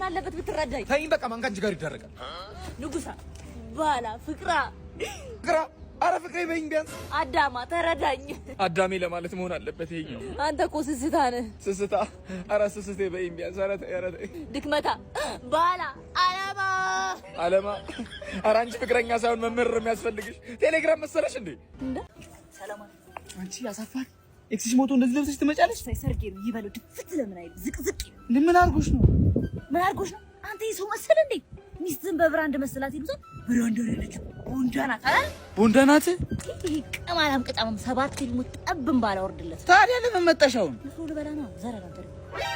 አለበት ብትረዳኝ? ተይኝ በቃ ማን ካንቺ ጋር ይደረጋል? ንጉሳ ባላ ፍቅራ አረ ፍቅሬ በይኝ ቢያንስ። አዳማ ተረዳኝ። አዳሜ ለማለት መሆን አለበት ይሄኛው። አንተ እኮ ስስታ ነህ። ስስታ አረ ስስቴ በይኝ ቢያንስ። አረ ድክመታ ባላ አለማ አረ አንቺ ፍቅረኛ ሳይሆን መምህር የሚያስፈልግሽ ቴሌግራም መሰለሽ እንዴ? ሰላማን አንቺ ያሳፋል። ኤክስሽ ሞቶ እንደዚህ ለብሰሽ ትመጫለሽ? ሰርጌ ነው ይበለው። ድፍት ለምን አይል ዝቅዝቅ ምን አርጎሽ ነው? ምን አርጎሽ ነው? አንተ የሰው መሰለ እንዴ? ሚስትን በብራንድ መስላት ይሉት ብራንድ አይደለች ቦንዳናት አይደል? ቦንዳናት ይሄ ቀማላም ቀጣም ሰባት ፊልሙ ጠብም ባላወርድለት። ታዲያ ለምን መጣሽ አሁን? ሁሉ በላ ነው ዘራራ ተረ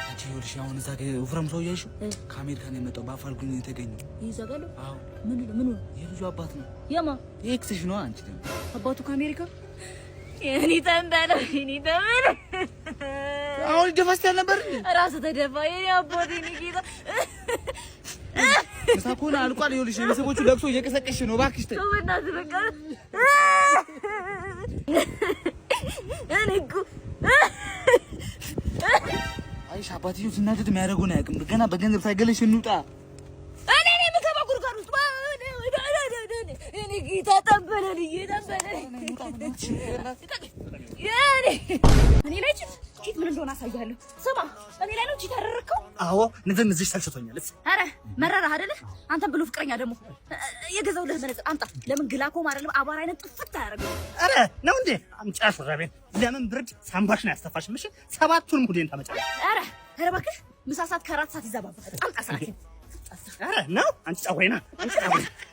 አንቺ ይኸውልሽ አሁን እዛ ወፍራም ሰው ያይሽው ከአሜሪካ ነው የመጣው። በአፋልጉኝ የተገኘው ይዘጋሉ። አዎ ምን የልጁ አባት ነው። የማ ኤክስሽ ነው። አንቺ ደግሞ አባቱ ከአሜሪካ የኔ ተንበለ አሁን ደፋስት ያልነበር ራሱ ተደፋ የኔ አባቴ ኒኪታ ተሳኮና አልቋል። ይኸውልሽ የቤተሰቦቹ ለብሶ እየቀሰቀሽ ነው። እባክሽ ተይ። ወናት በቃ እኔ እኮ አይሽ አባትዬው ሲናደድ የሚያደርገውን አያውቅም። ገና በገንዘብ ሳይገለሽ እንውጣ። እኔ የምገባ ጉድጓድ ውስጥ እኔ ጌታ ተንበለል እኔ ላይ ቺት ምን እንደሆነ አሳያለሁ። ስማ እኔ ላይ ነው ቺት ያደረከው? አዎ ንዘንዝሽ ሰልችቶኛል። አረ መረራህ አይደለ? አንተም ብሎ ፍቅረኛ ደግሞ የገዛውልህ መነጽር አምጣ። ለምን ግላኮም አይደለም አባራ አይነት ጥፍት አያደርገው? አረ ነው እንዴ አምጫ ሹራቤን ለምን ብርድ ሳምባሽ ነው ያስተፋሽ? ምሽ ሰባቱን ሙዴን ታመጫለሽ? አረ በክሽ ምሳ ሰዓት ከአራት ሰዓት ይዛባባል። አምጣ ሰዓት አረ ነው አንቺ ጸጉሬና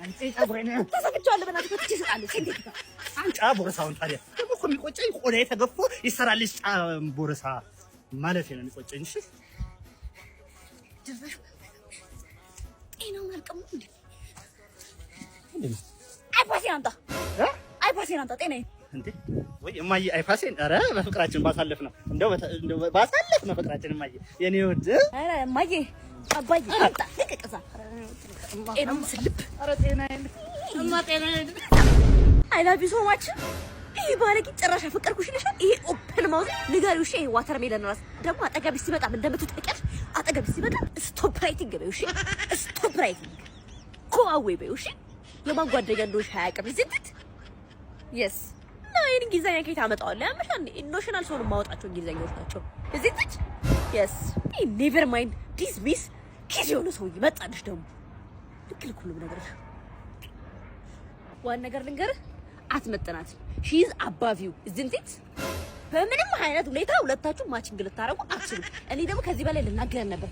አንቺ ጸጉሬና ተሰብቻለሁ። በእናትህ ከትቼ እሰጣለሁ። አንጫ ቦረሳውን ታዲያ ደግሞ እኮ የሚቆጨኝ ቆዳዬ ተገፎ ይሰራልሽ ቦረሳ ማለት ነው የሚቆጨኝ። እሺ ድርበሽ ጤናውን አልቀሙ እንዴ? አይፓሴን አንተ ጤናዬ እንዴ ወይ እማዬ አይፓሴን። አረ በፍቅራችን ባሳለፍ ነው እንደው ባሳለፍ ነው ፍቅራችን እማዬ የኔ ወድ። አረ እማዬ አባዬ አንተ ልቀቀዛ ጤናውን ስልብ። አረ ጤናዬ እማ ጤናዬ አይ ላቭ ዩ ሶ ማች። ይሄ ባለቂ ጭራሽ አፈቀርኩሽ ይልሻል። ይሄ ኦፕን ማውዝ ንገሪው። እሺ ይሄ ዋተር ሜለን ራስ ደግሞ አጠገብሽ ሲመጣ ምን እንደምትጠቀሽ አጠገብሽ ሲመጣ ስቶፕ ራይቲንግ በይው። እሺ ስቶፕ ራይቲንግ ኮአዌ በይው። እሺ የማን ጓደኛ እንደሆንሽ አያውቅም። ዝንት የስ ነው እንግሊዘኛ ከየት አመጣዋለሁ? ያመሻል ኢኖሽናል ሰውን ማውጣቸው እንግሊዘኛዎች ናቸው። ዝንት የስ ኔቨር ማይንድ ዲስሚስ ኪስ የሆነ ሰውዬ መጣልሽ ደግሞ ልክል ሁሉም ነገርሽ ዋን ነገር ልንገርህ አትመጥናት። ሺ ኢዝ አባቭ ዩ isn't it? በምንም አይነት ሁኔታ ሁለታችሁ ማቺንግ ልታረጉ አትችሉም። እኔ ደግሞ ከዚህ በላይ ልናገር ነበር።